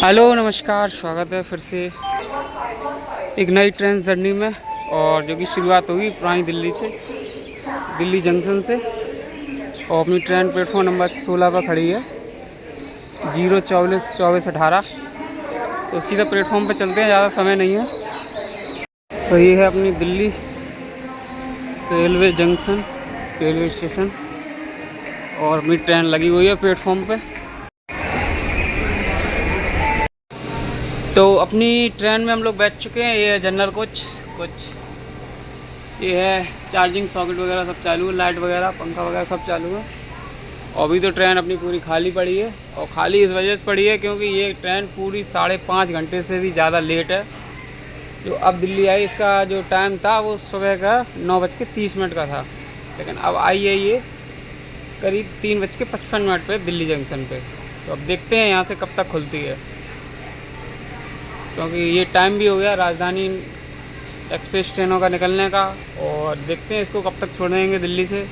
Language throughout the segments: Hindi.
हेलो नमस्कार, स्वागत है फिर से एक नई ट्रेन जर्नी में। और जो कि शुरुआत होगी पुरानी दिल्ली से, दिल्ली जंक्शन से। और अपनी ट्रेन प्लेटफॉर्म नंबर 16 पर खड़ी है, 024-24-18। तो सीधा प्लेटफॉर्म पर चलते हैं, ज़्यादा समय नहीं है। तो ये है अपनी Delhi railway junction, railway station. और अपनी ट्रेन लगी हुई है प्लेटफॉर्म पे। तो अपनी ट्रेन में हम लोग बैठ चुके हैं। ये है जनरल कुछ ये है चार्जिंग सॉकेट वगैरह सब चालू है, लाइट वगैरह पंखा वगैरह सब चालू है। और अभी तो ट्रेन अपनी पूरी खाली पड़ी है। और खाली इस वजह से पड़ी है क्योंकि ये ट्रेन पूरी 5.5 घंटे से भी ज़्यादा लेट है। जो अब दिल्ली आई, इसका जो टाइम था वो सुबह का 9:30 का था, लेकिन अब आई है ये करीब 3:55 पे दिल्ली जंक्शन पे। तो अब देखते हैं यहाँ से कब तक खुलती है, क्योंकि ये टाइम भी हो गया राजधानी एक्सप्रेस ट्रेनों का निकलने का। और देखते हैं इसको कब तक छोड़ेंगे दिल्ली से।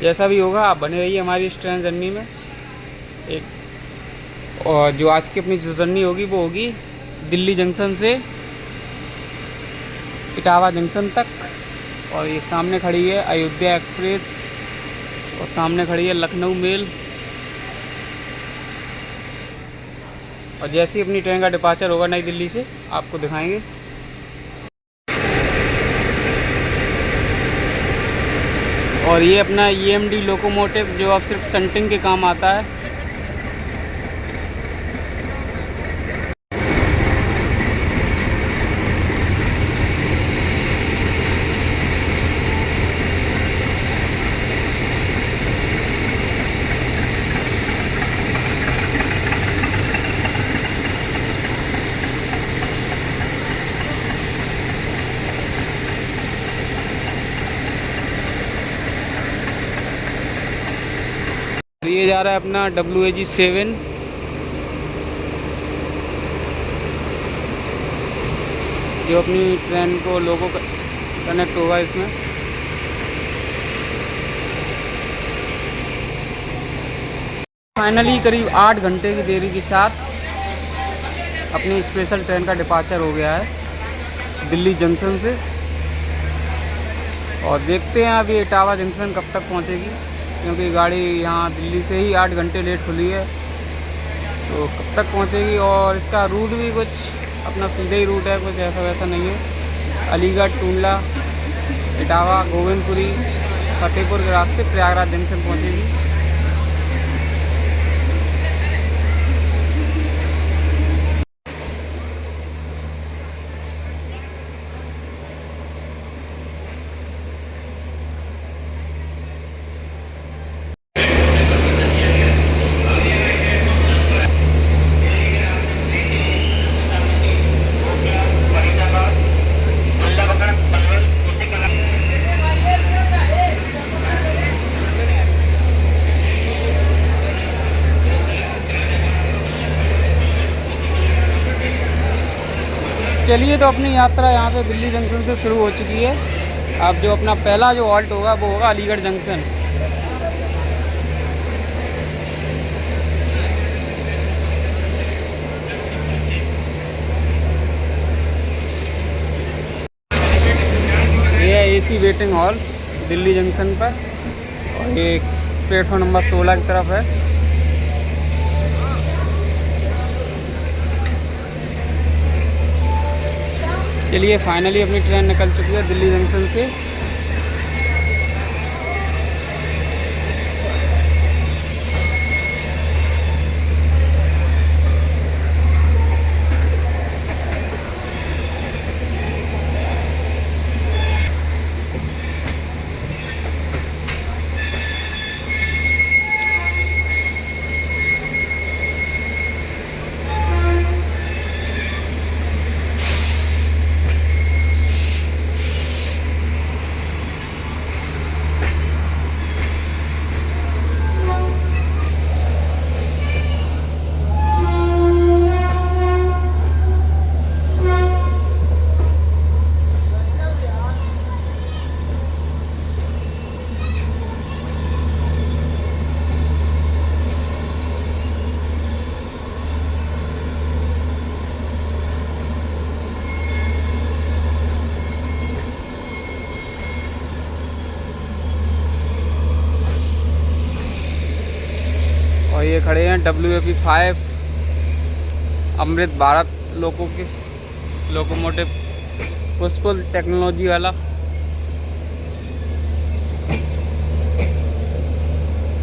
जैसा भी होगा आप बने रहिए हमारी इस ट्रेन जर्नी में। एक और जो आज की अपनी जो जर्नी होगी वो होगी दिल्ली जंक्शन से इटावा जंक्शन तक। और ये सामने खड़ी है अयोध्या एक्सप्रेस, और सामने खड़ी है लखनऊ मेल। और जैसे ही अपनी ट्रेन का डिपार्चर होगा नई दिल्ली से, आपको दिखाएंगे। और ये अपना EMD लोकोमोटिव जो अब सिर्फ शंटिंग के काम आता है। ये जा रहा है अपना WAG-7, जो अपनी ट्रेन को लोगो कनेक्ट होगा इसमें। फाइनली करीब 8 घंटे की देरी के साथ अपनी स्पेशल ट्रेन का डिपार्चर हो गया है दिल्ली जंक्शन से। और देखते हैं अभी इटावा जंक्शन कब तक पहुंचेगी, क्योंकि गाड़ी यहाँ दिल्ली से ही 8 घंटे लेट खुली है। तो कब तक पहुंचेगी। और इसका रूट भी कुछ अपना सीधा ही रूट है, कुछ ऐसा वैसा नहीं है। अलीगढ़, टूंडला, इटावा, गोविंदपुरी, फतेहपुर के रास्ते प्रयागराज जंक्शन पहुंचेगी। चलिए, तो अपनी यात्रा यहाँ से दिल्ली जंक्शन से शुरू हो चुकी है। अब जो अपना पहला जो हॉल्ट होगा वो होगा अलीगढ़ जंक्शन। ये है AC waiting hall Delhi junction पर, और ये प्लेटफॉर्म नंबर 16 की तरफ है। चलिए, फाइनली अपनी ट्रेन निकल चुकी है दिल्ली जंक्शन से। और ये खड़े हैं WAP5 अमृत भारत लोको के लोकोमोटिव पुष्पल टेक्नोलॉजी वाला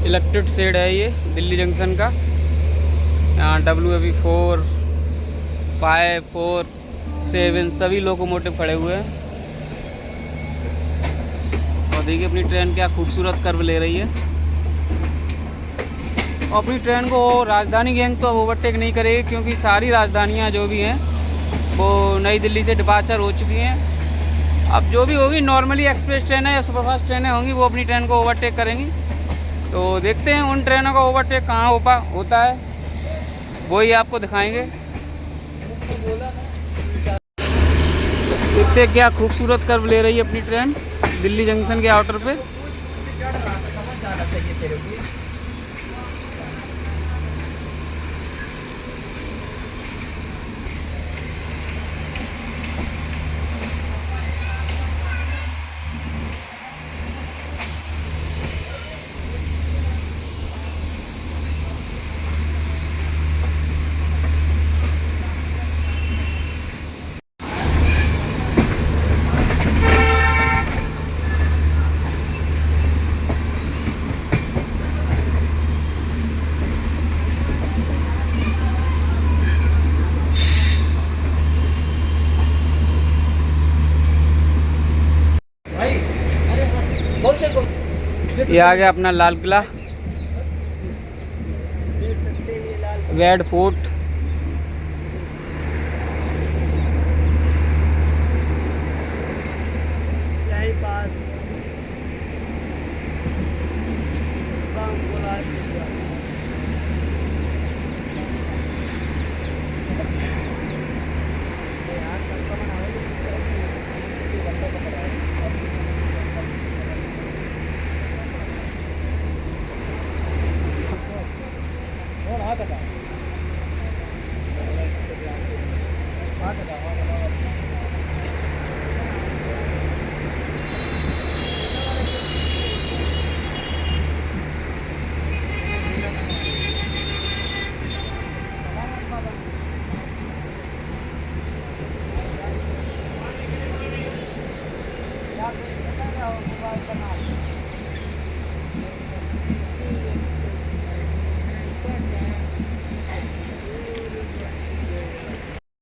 इलेक्ट्रिक शेड है ये दिल्ली जंक्शन का। यहाँ WAP4, 5, 4, 7 सभी लोकोमोटिव खड़े हुए हैं। और देखिए अपनी ट्रेन क्या खूबसूरत कर्व ले रही है। और अपनी ट्रेन को राजधानी गैंग तो अब ओवरटेक नहीं करेगी, क्योंकि सारी राजधानियाँ जो भी हैं वो नई दिल्ली से डिपार्चर हो चुकी हैं। अब जो भी होगी नॉर्मली एक्सप्रेस ट्रेनें या सुपरफास्ट ट्रेनें होंगी वो अपनी ट्रेन को ओवरटेक करेंगी। तो देखते हैं उन ट्रेनों का ओवरटेक कहाँ होता है, वही आपको दिखाएंगे। देखते क्या खूबसूरत कर्व ले रही है अपनी ट्रेन दिल्ली जंक्शन के आउटर पे। ये आ गया अपना लाल किला, रेड फोर्ट। यहीं पास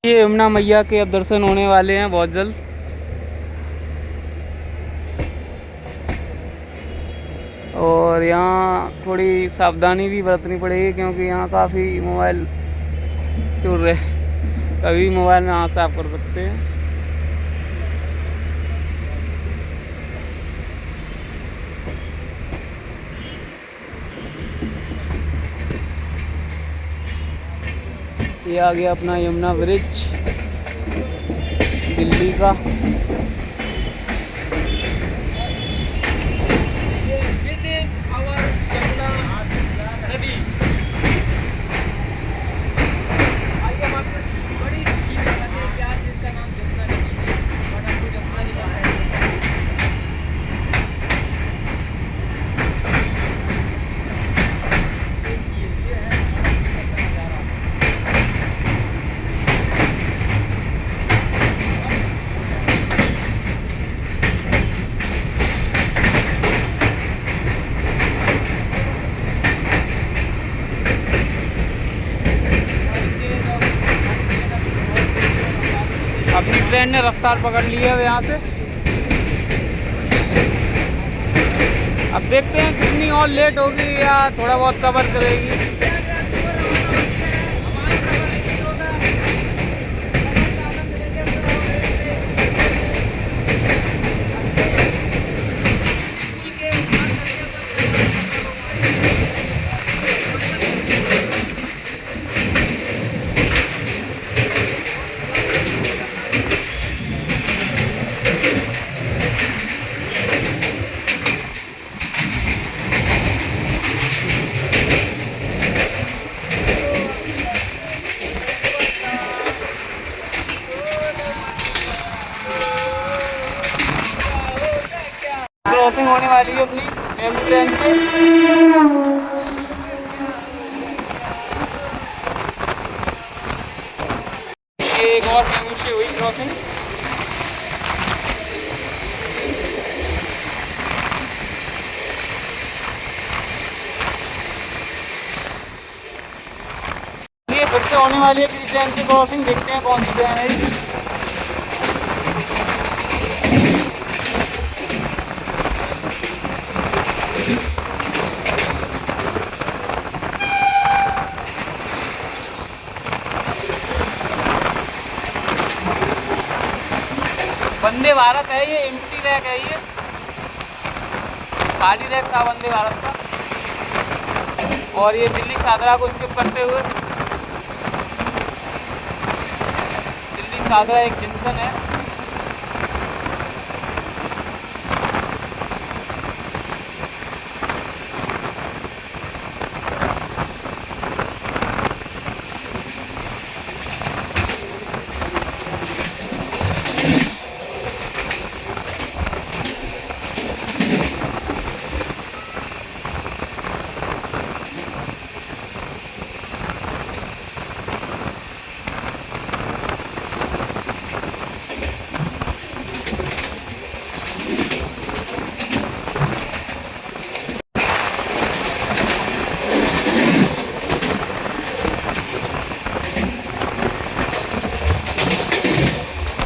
ये यमुना मैया के अब दर्शन होने वाले हैं बहुत जल्द। और यहाँ थोड़ी सावधानी भी बरतनी पड़ेगी, क्योंकि यहाँ काफ़ी मोबाइल चोर रहे, कभी मोबाइल में हाथ साफ कर सकते हैं। ये आ गया अपना यमुना ब्रिज दिल्ली का। अपनी ट्रेन ने रफ्तार पकड़ ली है यहाँ से। अब देखते हैं कितनी और लेट होगी या थोड़ा बहुत कवर करेगी। क्रॉसिंग। ये फिर से होने वाली है किसी ट्रेन की क्रॉसिंग, देखते हैं कौन सी ट्रेन है ये। वंदे भारत है ये, एम्प्टी रैक है ये, खाली रैक था वंदे भारत का। और ये दिल्ली सादरा को स्किप करते हुए, दिल्ली सादरा एक जंक्शन है।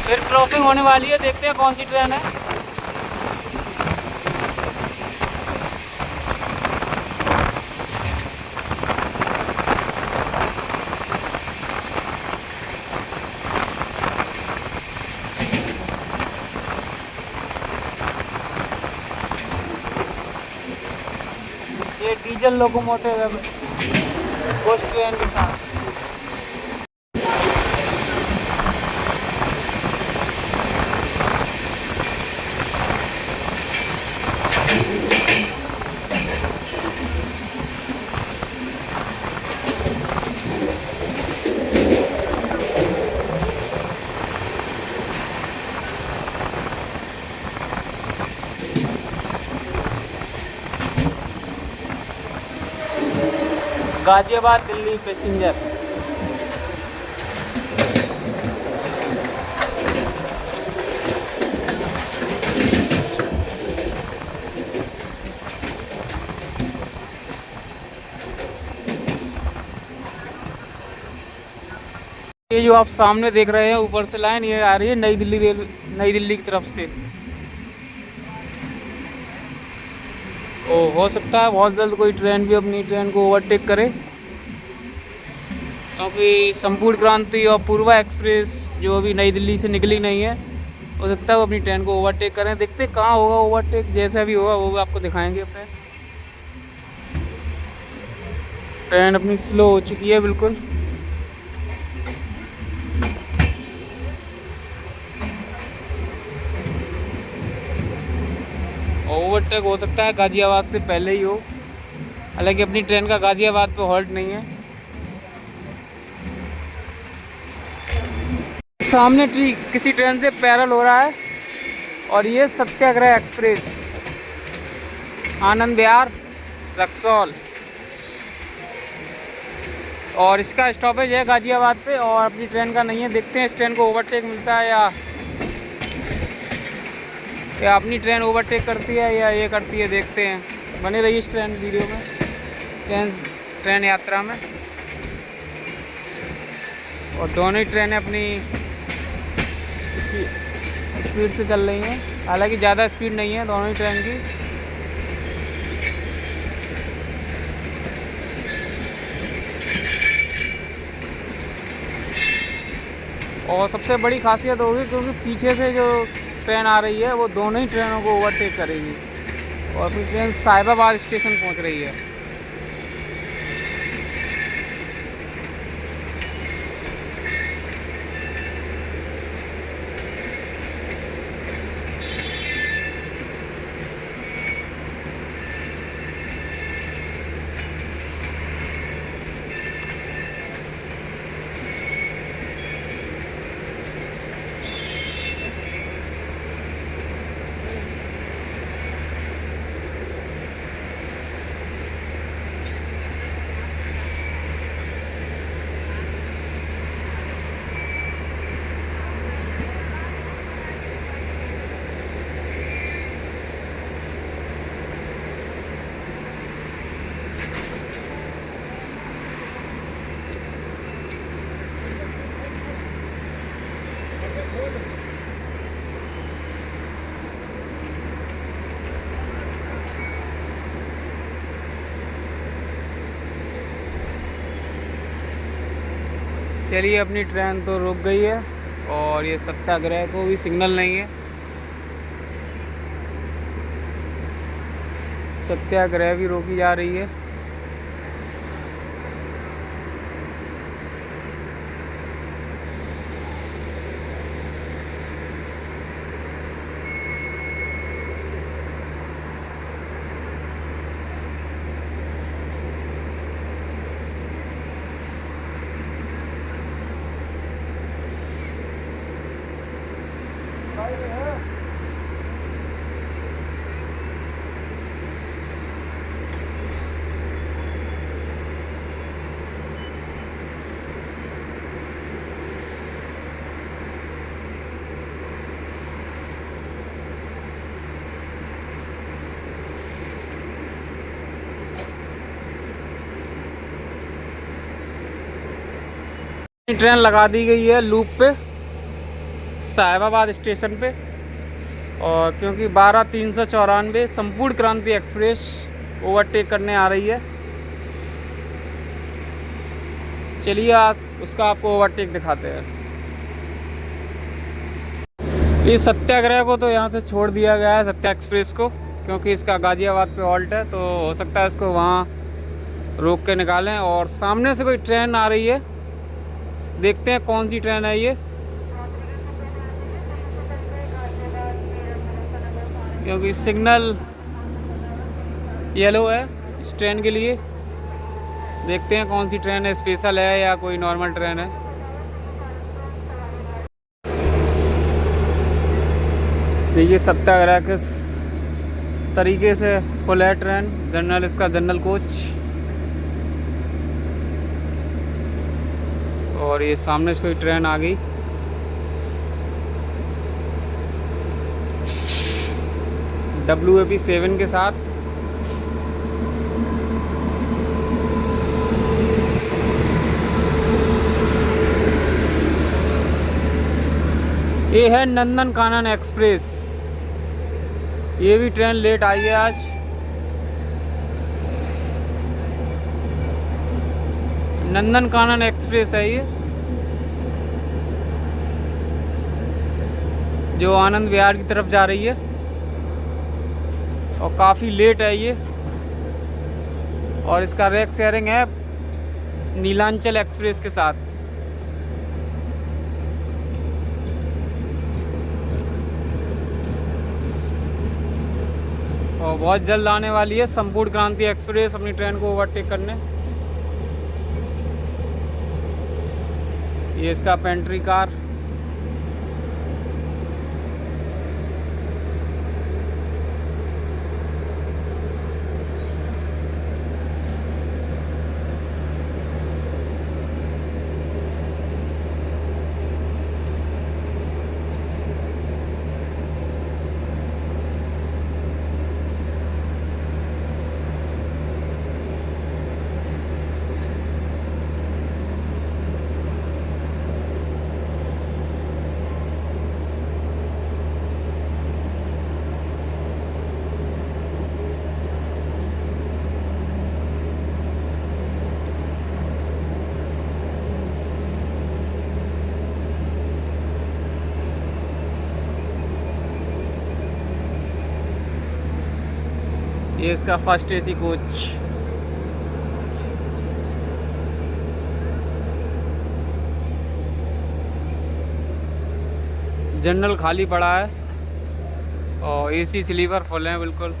फिर क्रॉसिंग होने वाली है, देखते हैं कौन सी ट्रेन है। ये डीजल लोकोमोटिव है उस ट्रेन के साथ। गाजियाबाद दिल्ली पैसेंजर। ये जो आप सामने देख रहे हैं ऊपर से लाइन, ये आ रही है नई दिल्ली रेलवे, नई दिल्ली की तरफ से। हो सकता है बहुत जल्द कोई ट्रेन भी अपनी ट्रेन को ओवरटेक करे, क्योंकि संपूर्ण क्रांति और पूर्वा एक्सप्रेस जो अभी नई दिल्ली से निकली नहीं है, हो सकता है वो अपनी ट्रेन को ओवरटेक करें। देखते कहाँ होगा ओवरटेक, जैसा भी होगा वो भी आपको दिखाएंगे अपने। ट्रेन अपनी स्लो हो चुकी है बिल्कुल। ओवरटेक हो सकता है गाजियाबाद से पहले ही हो, हालांकि अपनी ट्रेन का गाजियाबाद पे हॉल्ट नहीं है। सामने किसी ट्रेन से पैरेलल हो रहा है और ये सत्याग्रह एक्सप्रेस आनंद विहार रक्सौल, और इसका स्टॉपेज है गाजियाबाद पे और अपनी ट्रेन का नहीं है। देखते हैं इस ट्रेन को ओवरटेक मिलता है या अपनी ट्रेन ओवरटेक करती है या ये करती है, देखते हैं। बने रहिए इस ट्रेन वीडियो में, ट्रेन यात्रा में। और दोनों ही ट्रेनें अपनी स्पीड से चल रही हैं, हालांकि ज़्यादा स्पीड नहीं है दोनों ही ट्रेन की। और सबसे बड़ी खासियत होगी क्योंकि पीछे से जो ट्रेन आ रही है वो दोनों ही ट्रेनों को ओवरटेक करेगी और अपनी ट्रेन साहिबाबाद स्टेशन पहुंच रही है। चलिए, अपनी ट्रेन तो रुक गई है और ये सत्याग्रह को भी सिग्नल नहीं है। सत्याग्रह भी रोकी जा रही है। ट्रेन लगा दी गई है लूप पे, साहिबाबाद स्टेशन पे। और क्योंकि 12/394 संपूर्ण क्रांति एक्सप्रेस ओवरटेक करने आ रही है। चलिए आज उसका आपको ओवरटेक दिखाते हैं। ये सत्याग्रह को तो यहाँ से छोड़ दिया गया है, सत्या एक्सप्रेस को, क्योंकि इसका गाज़ियाबाद पे हॉल्ट है, तो हो सकता है इसको वहाँ रोक के निकालें। और सामने से कोई ट्रेन आ रही है, देखते हैं कौन सी ट्रेन है ये, क्योंकि सिग्नल येलो है इस ट्रेन के लिए। देखते हैं कौन सी ट्रेन है, स्पेशल है या कोई नॉर्मल ट्रेन है। देखिए सत्याग्रह किस तरीके से फुल है ट्रेन, जनरल, इसका जनरल कोच। और ये सामने से कोई ट्रेन आ गई। WAP 7 के साथ। ये है नंदन कानन एक्सप्रेस। ये भी ट्रेन लेट आई है आज। नंदन कानन एक्सप्रेस है ये, जो आनंद विहार की तरफ जा रही है, और काफ़ी लेट है ये। और इसका रैक शेयरिंग है नीलांचल एक्सप्रेस के साथ। और बहुत जल्द आने वाली है संपूर्ण क्रांति एक्सप्रेस अपनी ट्रेन को ओवरटेक करने। ये इसका पेंट्री कार। ये इसका फर्स्ट AC कोच। जनरल खाली पड़ा है और AC स्लीपर फुल है बिल्कुल,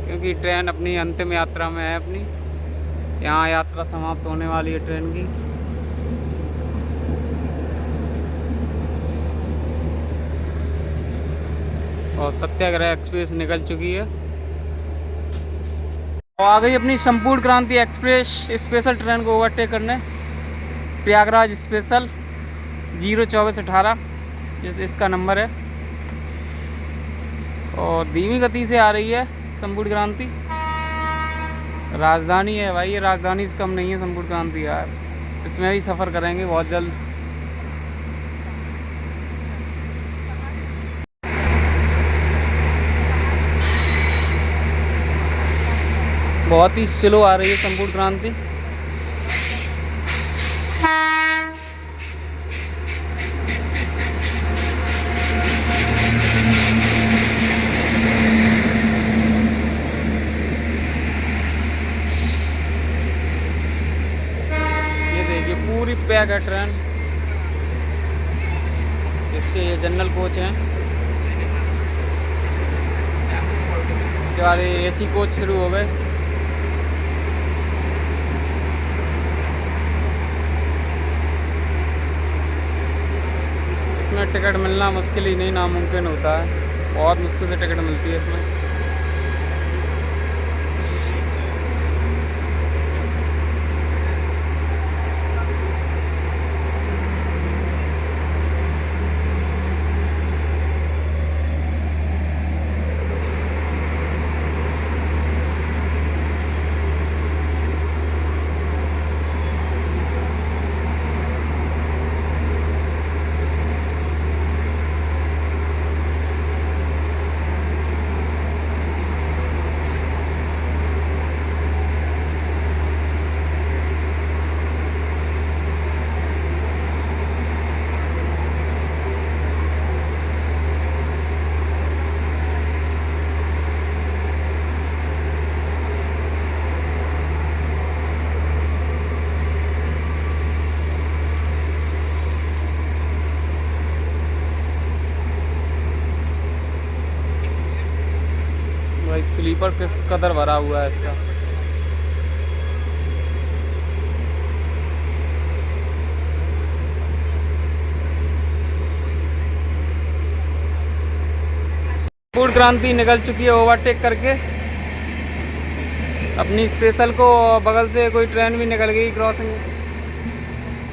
क्योंकि ट्रेन अपनी अंतिम यात्रा में है अपनी। यहाँ यात्रा समाप्त होने वाली है ट्रेन की। और सत्याग्रह एक्सप्रेस निकल चुकी है और आ गई अपनी संपूर्ण क्रांति एक्सप्रेस स्पेशल ट्रेन को ओवरटेक करने। प्रयागराज स्पेशल 02418 इसका नंबर है। और धीमी गति से आ रही है संपूर्ण क्रांति। राजधानी है भाई, ये राजधानी से कम नहीं है संपूर्ण क्रांति यार। इसमें भी सफ़र करेंगे बहुत जल्द। बहुत ही स्लो आ रही है संपूर्ण क्रांति। ये पूरी पैक है ट्रेन। इसके ये जनरल कोच हैं। इसके बाद ये एसी कोच शुरू हो गए। इसमें टिकट मिलना मुश्किल ही नहीं नामुमकिन होता है, बहुत मुश्किल से टिकट मिलती है इसमें। भाई स्लीपर किस कदर भरा हुआ है इसका। संपूर्ण क्रांति निकल चुकी है ओवरटेक करके अपनी स्पेशल को। बगल से कोई ट्रेन भी निकल गई क्रॉसिंग,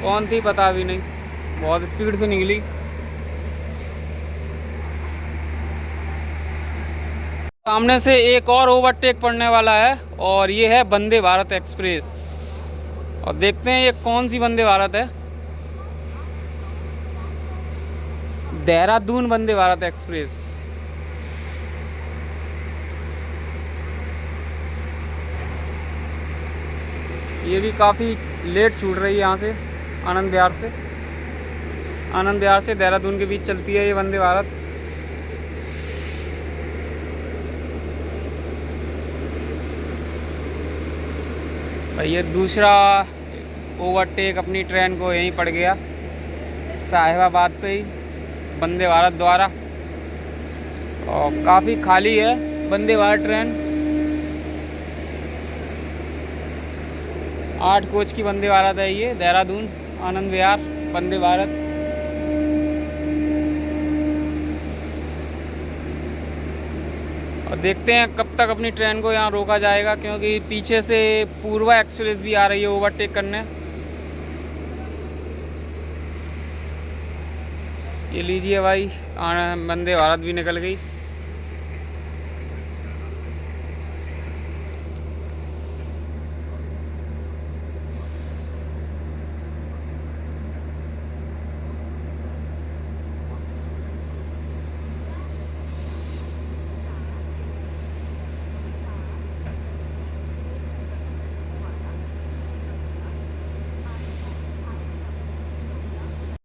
कौन थी पता भी नहीं, बहुत स्पीड से निकली। सामने से एक और ओवरटेक पड़ने वाला है और ये है वंदे भारत एक्सप्रेस। और देखते हैं ये कौन सी वंदे भारत है। देहरादून वंदे भारत एक्सप्रेस। ये भी काफ़ी लेट छूट रही है यहाँ से, आनंद विहार से। आनंद विहार से देहरादून के बीच चलती है ये वंदे भारत। भाई ये दूसरा ओवरटेक अपनी ट्रेन को यहीं पड़ गया, साहिबाबाद पे ही, वंदे भारत द्वारा। और काफ़ी खाली है वंदे भारत ट्रेन। 8 कोच की वंदे भारत है ये, देहरादून आनंद विहार वंदे भारत। और देखते हैं कब तक अपनी ट्रेन को यहाँ रोका जाएगा, क्योंकि पीछे से पूर्वा एक्सप्रेस भी आ रही है ओवरटेक करने। ये लीजिए भाई, वंदे भारत भी निकल गई।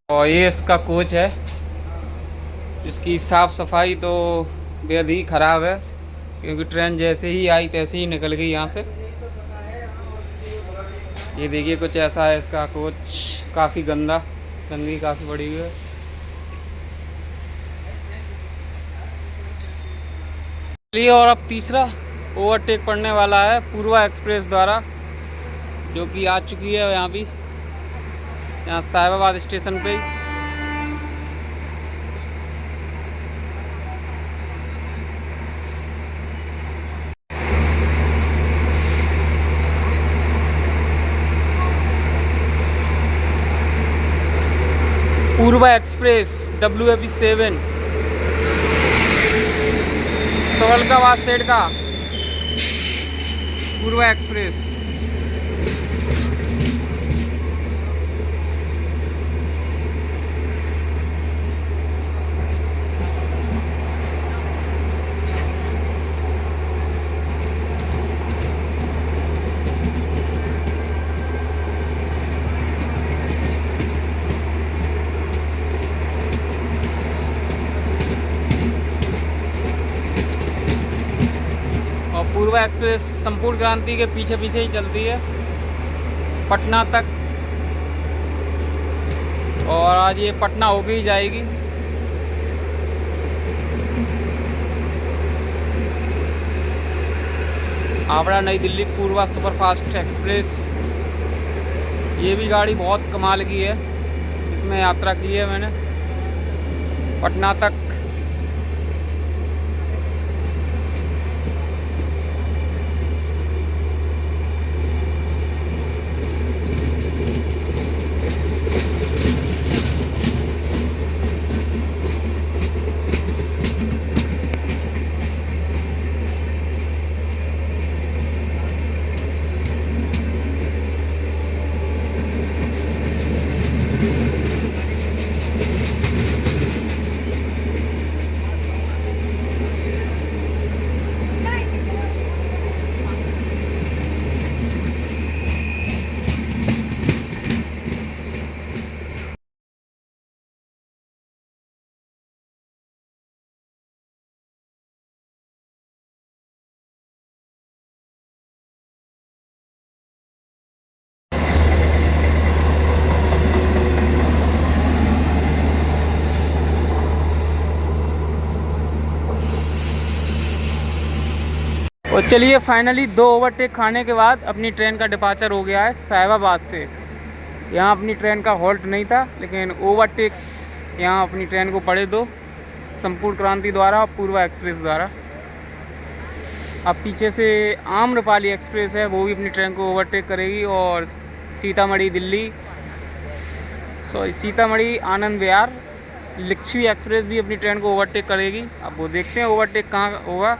और ये इसका कोच है, इसकी साफ़ सफाई तो बेहद ही ख़राब है, क्योंकि ट्रेन जैसे ही आई तैसे ही निकल गई यहाँ से। ये देखिए कुछ ऐसा है इसका कोच, काफ़ी गंदगी काफ़ी पड़ी हुई है। चलिए, और अब तीसरा ओवरटेक पड़ने वाला है पूर्वा एक्सप्रेस द्वारा, जो कि आ चुकी है यहाँ भी, यहाँ साहिबाबाद स्टेशन पे। पूर्वा एक्सप्रेस WAP7 तोलकाबाद सेठ का पूर्वा एक्सप्रेस। पूर्वा एक्सप्रेस संपूर्ण क्रांति के पीछे पीछे ही चलती है पटना तक। और आज ये पटना होके ही जाएगी। हावड़ा नई दिल्ली पूर्वा सुपरफास्ट एक्सप्रेस। ये भी गाड़ी बहुत कमाल की है, इसमें यात्रा की है मैंने पटना तक। और चलिए फाइनली 2 ओवरटेक खाने के बाद अपनी ट्रेन का डिपार्चर हो गया है साहिबाबाद से। यहाँ अपनी ट्रेन का हॉल्ट नहीं था, लेकिन ओवरटेक यहाँ अपनी ट्रेन को पड़े 2, संपूर्ण क्रांति द्वारा और पूर्वा एक्सप्रेस द्वारा। अब पीछे से आम्रपाली एक्सप्रेस है, वो भी अपनी ट्रेन को ओवरटेक करेगी। और सीतामढ़ी दिल्ली, सीतामढ़ी आनंद विहार लिच्छवी एक्सप्रेस भी अपनी ट्रेन को ओवरटेक करेगी। अब वो देखते हैं ओवरटेक कहाँ होगा।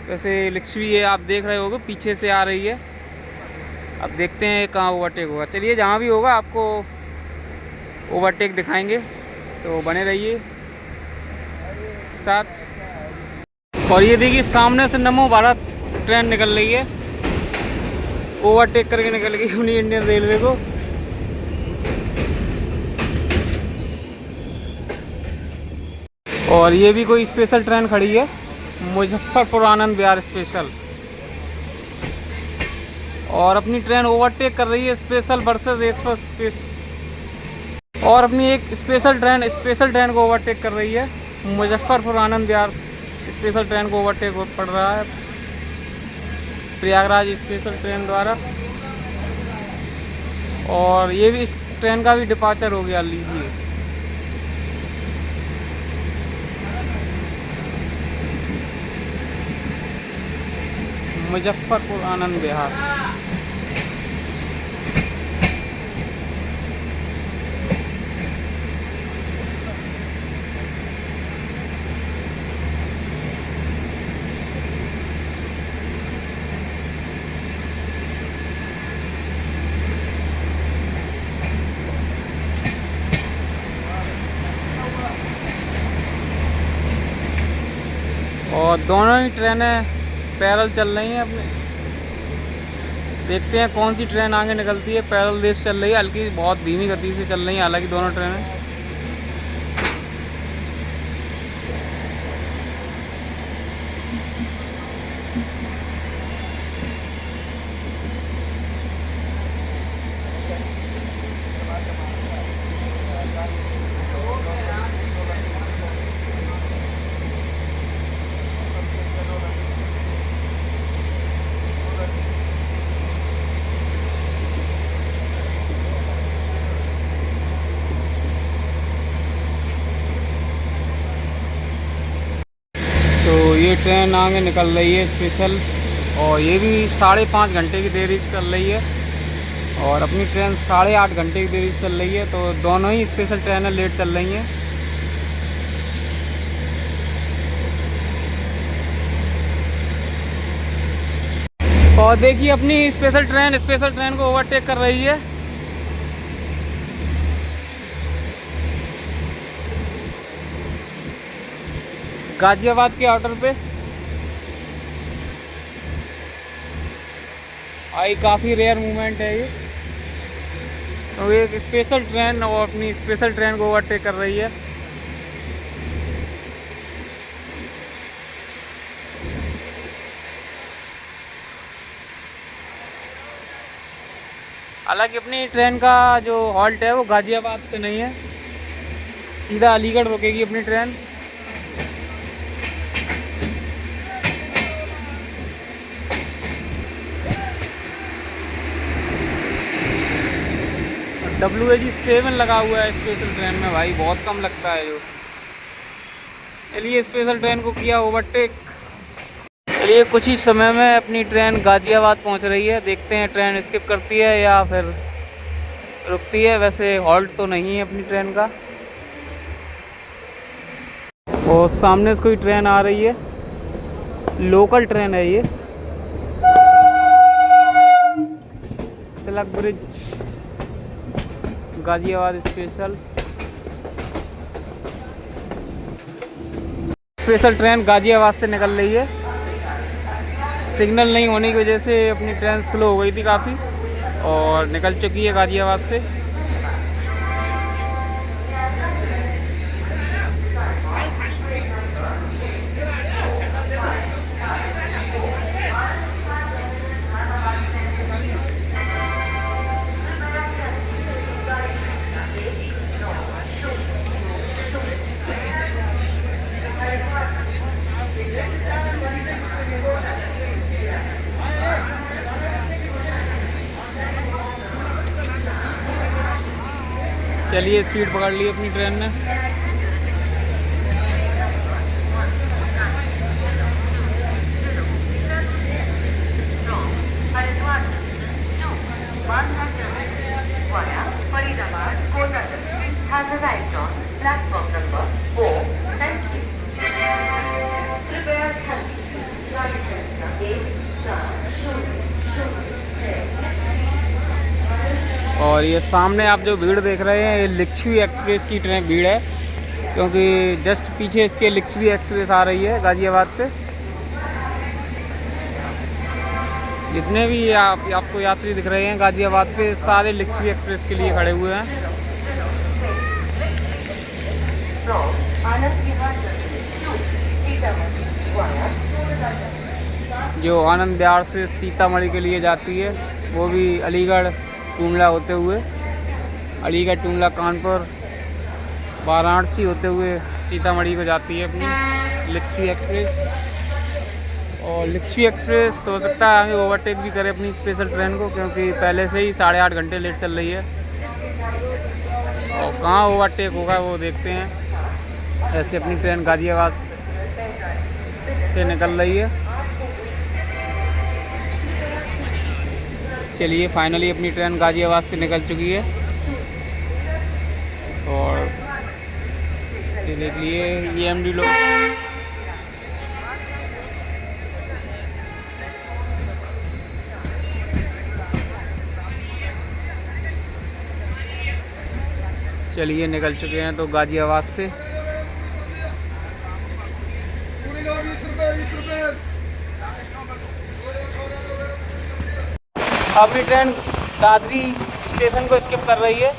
वैसे लिच्छवी है, आप देख रहे होगे पीछे से आ रही है। अब देखते हैं कहाँ ओवरटेक होगा। चलिए जहाँ भी होगा आपको ओवरटेक दिखाएंगे, तो बने रहिए साथ। और ये देखिए सामने से नमो भारत ट्रेन निकल रही है, ओवरटेक करके निकल गई अपनी इंडियन रेलवे को। और ये भी कोई स्पेशल ट्रेन खड़ी है, मुजफ्फरपुर आनंद विहार स्पेशल। और अपनी ट्रेन ओवरटेक कर रही है स्पेशल वर्सेस एक्सप्रेस। और अपनी एक स्पेशल ट्रेन को ओवरटेक कर रही है, मुजफ्फरपुर आनंद विहार स्पेशल ट्रेन को ओवरटेक पड़ रहा है प्रयागराज स्पेशल ट्रेन द्वारा। और ये भी इस ट्रेन का भी डिपार्चर हो गया, लीजिए। मुजफ्फरपुर आनंद विहार। और दोनों ही ट्रेनें पैरेलल चल रही हैं अपने। देखते हैं कौन सी ट्रेन आगे निकलती है। पैरेलल रेस चल रही है, हल्की बहुत धीमी गति से चल रही है हालांकि दोनों ट्रेनें। तो ये ट्रेन आगे निकल रही है स्पेशल, और ये भी 5.5 घंटे की देरी से चल रही है। और अपनी ट्रेन 8.5 घंटे की देरी से चल रही है। तो दोनों ही स्पेशल ट्रेनें लेट चल रही हैं। और देखिए अपनी स्पेशल ट्रेन को ओवरटेक कर रही है। गाजियाबाद के आउटर पे आई, काफ़ी रेयर मूवमेंट है ये। तो एक स्पेशल ट्रेन और अपनी स्पेशल ट्रेन को ओवरटेक कर रही है। हालांकि अपनी ट्रेन का जो हॉल्ट है वो गाजियाबाद पे नहीं है, सीधा अलीगढ़ रुकेगी अपनी ट्रेन। WAG7 लगा हुआ है स्पेशल ट्रेन में भाई, बहुत कम लगता है जो। चलिए स्पेशल ट्रेन को किया ओवरटेक। चलिए कुछ ही समय में अपनी ट्रेन गाज़ियाबाद पहुंच रही है। देखते हैं ट्रेन स्किप करती है या फिर रुकती है। वैसे हॉल्ट तो नहीं है अपनी ट्रेन का। और सामने से कोई ट्रेन आ रही है, लोकल ट्रेन है ये, Tilak Bridge Ghaziabad special. Special train Ghaziabad से निकल रही है। सिग्नल नहीं होने की वजह से अपनी ट्रेन स्लो हो गई थी काफ़ी, और निकल चुकी है गाज़ियाबाद से। चलिए स्पीड पकड़ ली अपनी ट्रेन ने। और ये सामने आप जो भीड़ देख रहे हैं, ये लिच्छवी एक्सप्रेस की ट्रेन भीड़ है, क्योंकि जस्ट पीछे इसके लिच्छवी एक्सप्रेस आ रही है गाज़ियाबाद पे। जितने भी आपको यात्री दिख रहे हैं गाज़ियाबाद पे, सारे लिच्छवी एक्सप्रेस के लिए खड़े हुए हैं। जो आनंद विहार से सीतामढ़ी के लिए जाती है, वो भी अलीगढ़ टूमला होते हुए, अलीगढ़ टूमला कानपुर वाराणसी होते हुए सीतामढ़ी को जाती है अपनी लिच्छवी एक्सप्रेस। और लिच्छवी एक्सप्रेस हो सकता है आगे ओवरटेक भी करे अपनी स्पेशल ट्रेन को, क्योंकि पहले से ही 8.5 घंटे लेट चल रही है। और कहाँ ओवरटेक होगा वो देखते हैं। ऐसे अपनी ट्रेन गाज़ियाबाद से निकल रही है। चलिए फाइनली अपनी ट्रेन गाज़ियाबाद से निकल चुकी है। और ये देख लिए EMD लोग। चलिए निकल चुके हैं तो गाज़ियाबाद से। अपनी ट्रेन दादरी स्टेशन को स्किप कर रही है।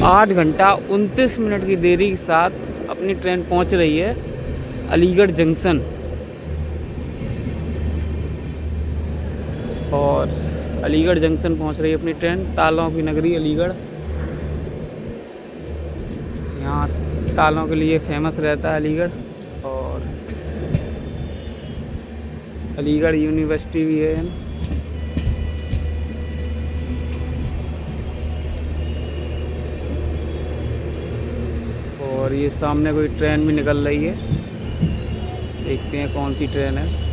8 घंटा 29 मिनट की देरी के साथ अपनी ट्रेन पहुंच रही है अलीगढ़ जंक्शन। और अलीगढ़ जंक्शन पहुंच रही है अपनी ट्रेन, तालों की नगरी अलीगढ़। यहाँ तालों के लिए फेमस रहता है अलीगढ़, और अलीगढ़ यूनिवर्सिटी भी है। और ये सामने कोई ट्रेन भी निकल रही है, देखते हैं कौन सी ट्रेन है।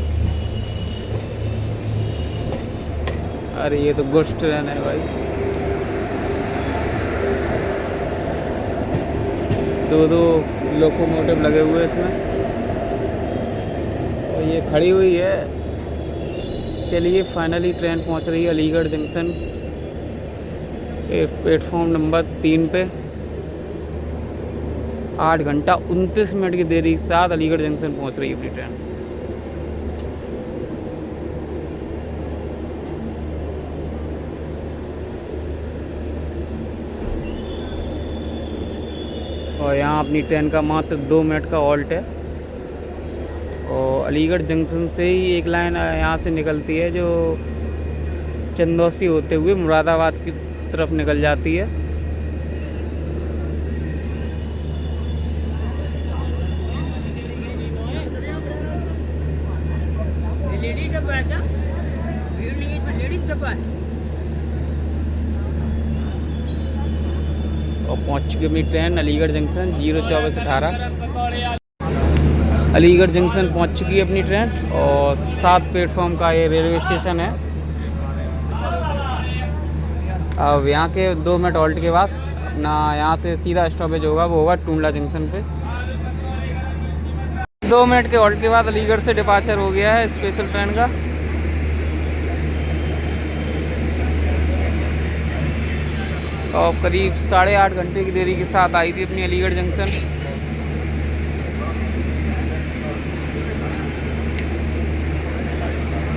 अरे ये तो गुड्स ट्रेन है भाई, दो लोकोमोटिव लगे हुए हैं इसमें, और ये खड़ी हुई है। चलिए फाइनली ट्रेन पहुंच रही है अलीगढ़ जंक्शन प्लेटफॉर्म नंबर 3 पे। 8 घंटा 29 मिनट की देरी के साथ अलीगढ़ जंक्शन पहुंच रही है अपनी ट्रेन। और यहाँ अपनी ट्रेन का मात्र 2 मिनट का हॉल्ट है। और अलीगढ़ जंक्शन से ही एक लाइन यहाँ से निकलती है जो चंदौसी होते हुए मुरादाबाद की तरफ निकल जाती है। और पहुँच चुकी अपनी train Aligarh junction 02418। Aligarh junction पहुँच चुकी है अपनी ट्रेन, और 7 प्लेटफॉर्म का ये रेलवे स्टेशन है। अब यहाँ के 2 मिनट हॉल्ट के बाद ना यहाँ से सीधा स्टॉपेज होगा, वो होगा टूंडला जंक्शन पे। 2 मिनट के हॉल्ट के बाद अलीगढ़ से डिपार्चर हो गया है स्पेशल ट्रेन का। और करीब 8.5 घंटे की देरी के साथ आई थी अपनी अलीगढ़ जंक्शन।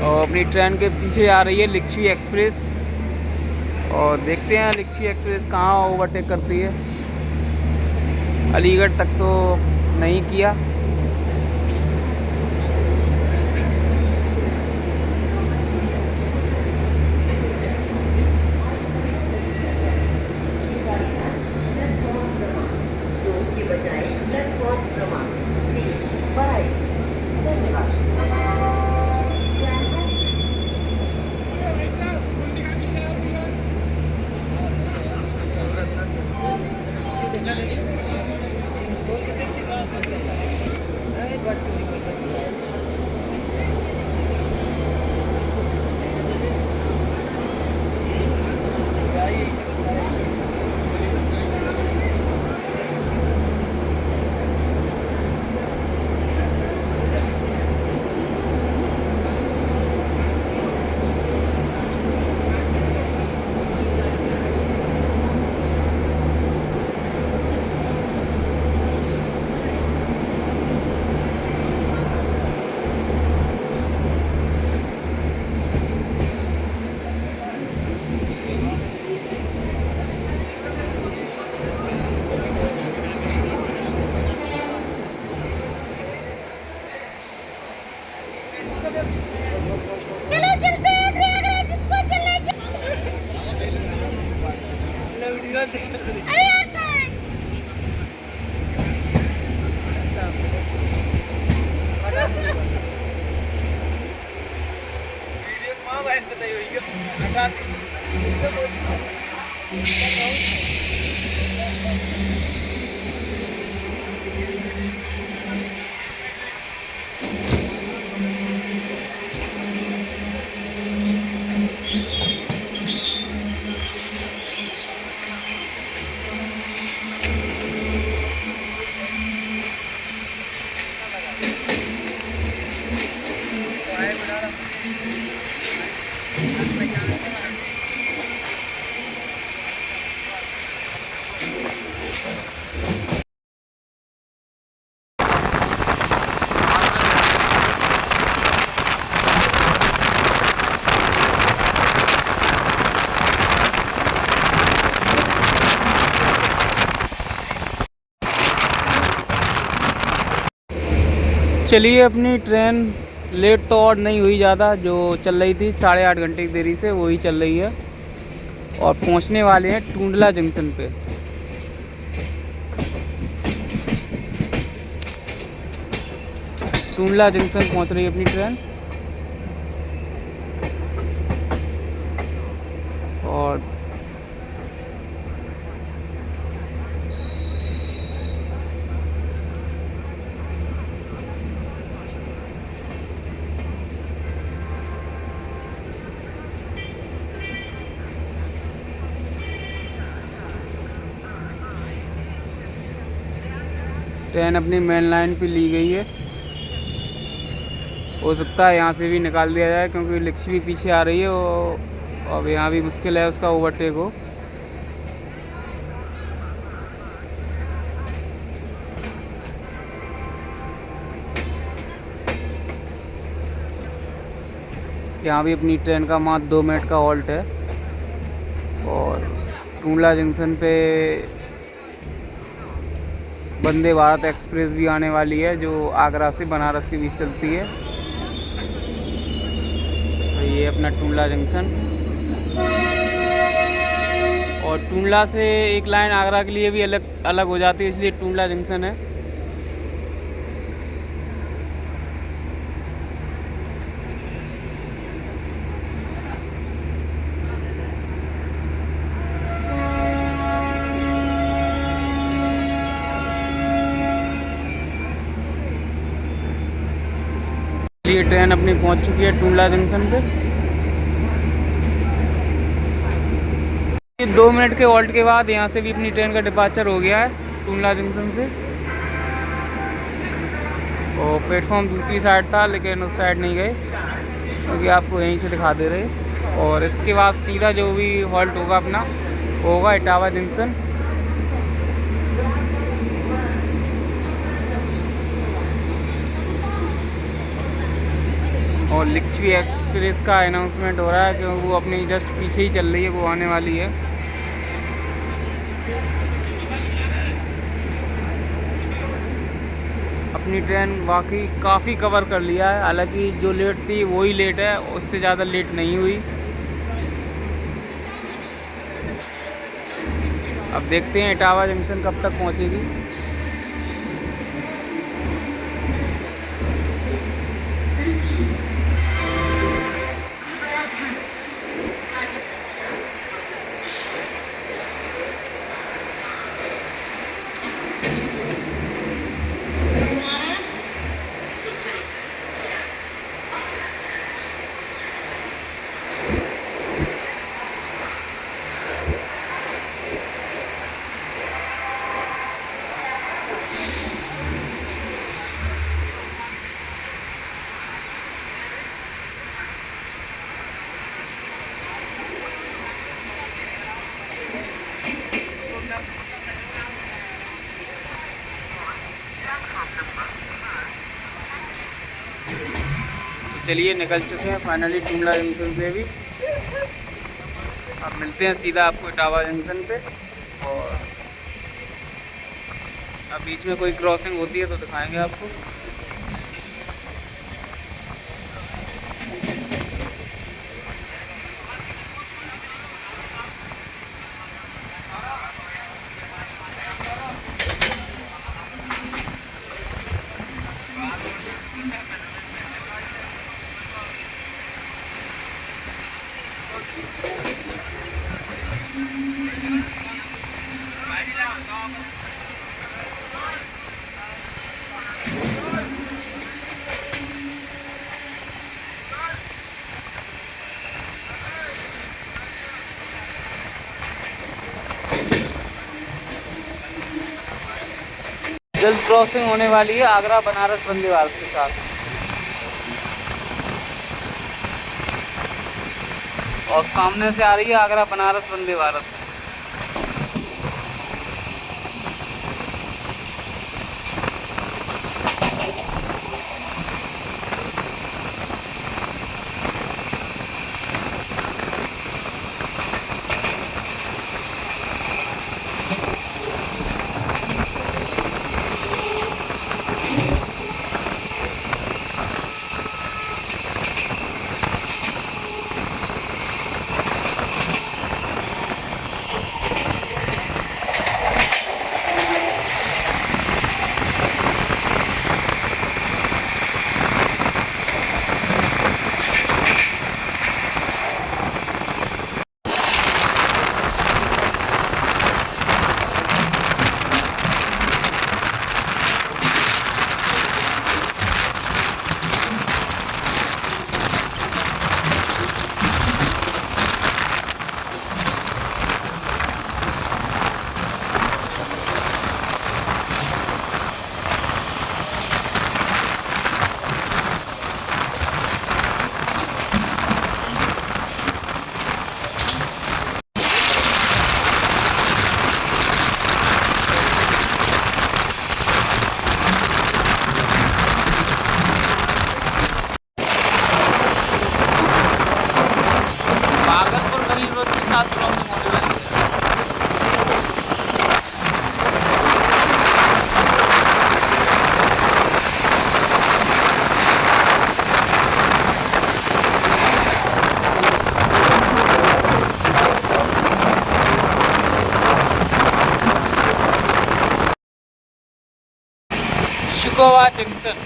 और अपनी ट्रेन के पीछे आ रही है लिच्छवी एक्सप्रेस, और देखते हैं लिच्छवी एक्सप्रेस कहाँ ओवरटेक करती है। अलीगढ़ तक तो नहीं किया। चलिए, अपनी ट्रेन लेट तो और नहीं हुई ज़्यादा, जो चल रही थी 8.5 घंटे की देरी से वही चल रही है। और पहुंचने वाले हैं टुंडला जंक्शन पे। टुंडला जंक्शन पहुंच रही है अपनी ट्रेन। और ट्रेन अपनी मेन लाइन पे ली गई है। हो सकता है यहाँ से भी निकाल दिया जाए, क्योंकि लिक्स भी पीछे आ रही है और अब यहाँ भी मुश्किल है उसका ओवरटेक हो। यहाँ भी अपनी ट्रेन का मात्र 2 मिनट का हॉल्ट है। और टुंडला जंक्शन पे वंदे भारत एक्सप्रेस भी आने वाली है, जो आगरा से बनारस के बीच चलती है। तो ये अपना टुंडला जंक्शन। और टुंडला से एक लाइन आगरा के लिए भी अलग अलग हो जाती है, इसलिए टुंडला जंक्शन है। ये ट्रेन अपनी पहुंच चुकी है टुंडला जंक्शन पे। ये 2 मिनट के हॉल्ट के बाद यहाँ से भी अपनी ट्रेन का डिपार्चर हो गया है टुंडला जंक्शन से। और प्लेटफॉर्म दूसरी साइड था, लेकिन उस साइड नहीं गए क्योंकि आपको यहीं से दिखा दे रहे। और इसके बाद सीधा जो भी हॉल्ट होगा अपना होगा इटावा जंक्शन। और लिच्छवी एक्सप्रेस का अनाउंसमेंट हो रहा है, क्योंकि वो अपनी जस्ट पीछे ही चल रही है, वो आने वाली है। अपनी ट्रेन वाकई काफ़ी कवर कर लिया है, हालांकि जो लेट थी वही लेट है, उससे ज़्यादा लेट नहीं हुई। अब देखते हैं इटावा जंक्शन कब तक पहुंचेगी। चलिए, निकल चुके हैं फाइनली टुंडला जंक्शन से भी। अब मिलते हैं सीधा आपको इटावा जंक्शन पे। और अब बीच में कोई क्रॉसिंग होती है तो दिखाएंगे आपको। जल्द क्रॉसिंग होने वाली है आगरा बनारस वंदे भारत के साथ। और सामने से आ रही है आगरा बनारस वंदे भारत। जंक्शन।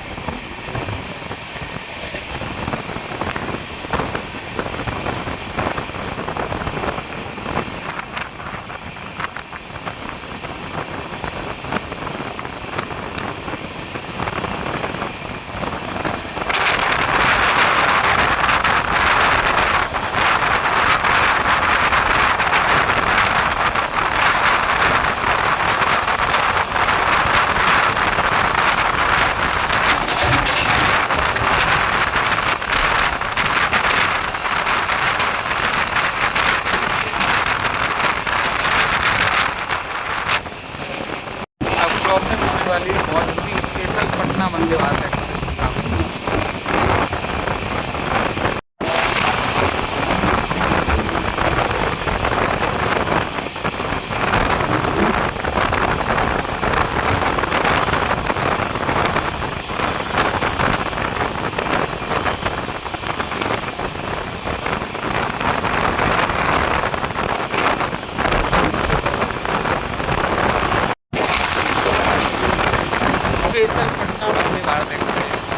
क्रॉसिंग होने वाली है बहुत जल्दी, स्पेशल पटना वंदे भारत एक्सप्रेस के साथ। Special Patna Vande Bharat express.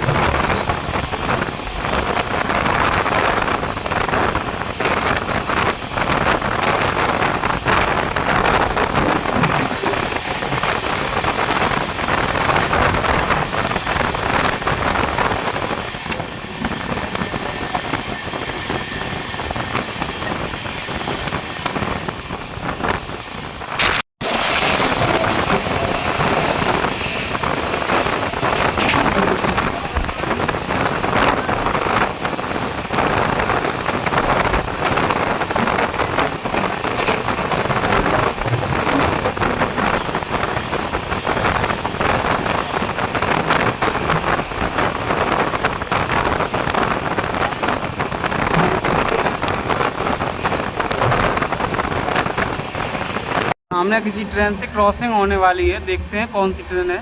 सामने किसी ट्रेन से क्रॉसिंग होने वाली है, देखते हैं कौन सी ट्रेन है।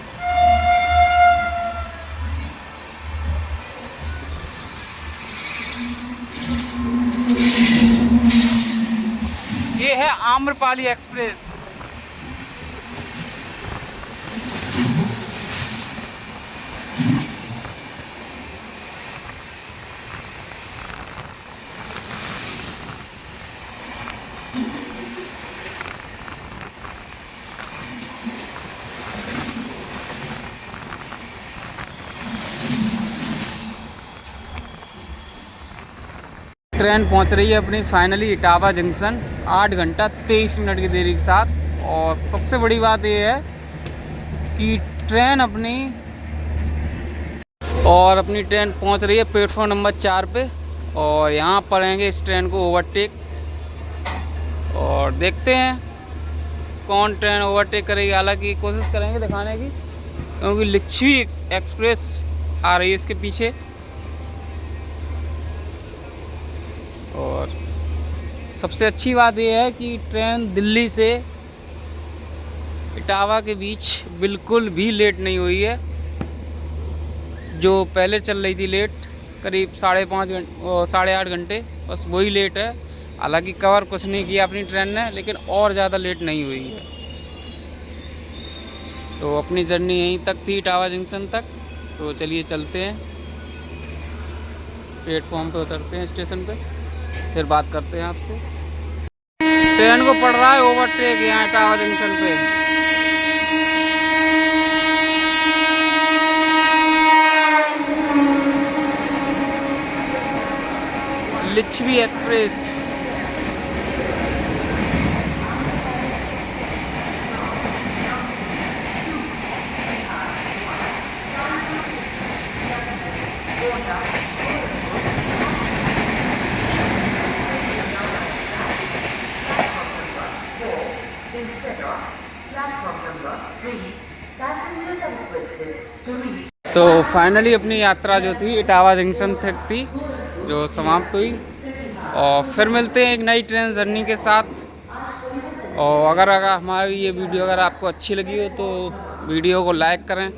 ये है आम्रपाली एक्सप्रेस। ट्रेन पहुंच रही है अपनी फाइनली इटावा जंक्शन 8 घंटा 23 मिनट की देरी के साथ। और सबसे बड़ी बात ये है कि ट्रेन अपनी पहुंच रही है प्लेटफॉर्म नंबर 4 पे। और यहाँ पर आएंगे इस ट्रेन को ओवरटेक, और देखते हैं कौन ट्रेन ओवरटेक करेगी। हालांकि कोशिश करेंगे दिखाने की, क्योंकि लिच्छवी एक्सप्रेस आ रही है इसके पीछे। और सबसे अच्छी बात यह है कि ट्रेन दिल्ली से इटावा के बीच बिल्कुल भी लेट नहीं हुई है। जो पहले चल रही थी लेट करीब 8.5 घंटे, बस वही लेट है। हालांकि कवर कुछ नहीं किया अपनी ट्रेन ने, लेकिन और ज़्यादा लेट नहीं हुई है। तो अपनी जर्नी यहीं तक थी, इटावा जंक्शन तक। तो चलिए चलते हैं, प्लेटफॉर्म पे उतरते हैं स्टेशन पे, फिर बात करते हैं आपसे। ट्रेन को पड़ रहा है ओवरटेक यहाँ इटावा जंक्शन पे। लिच्छवी एक्सप्रेस। तो फाइनली अपनी यात्रा जो थी इटावा जंक्शन तक थी, जो समाप्त हुई। और फिर मिलते हैं एक नई ट्रेन जर्नी के साथ। और अगर हमारी ये वीडियो अगर आपको अच्छी लगी हो तो वीडियो को लाइक करें,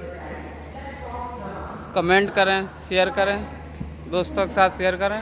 कमेंट करें, शेयर करें, दोस्तों के साथ शेयर करें।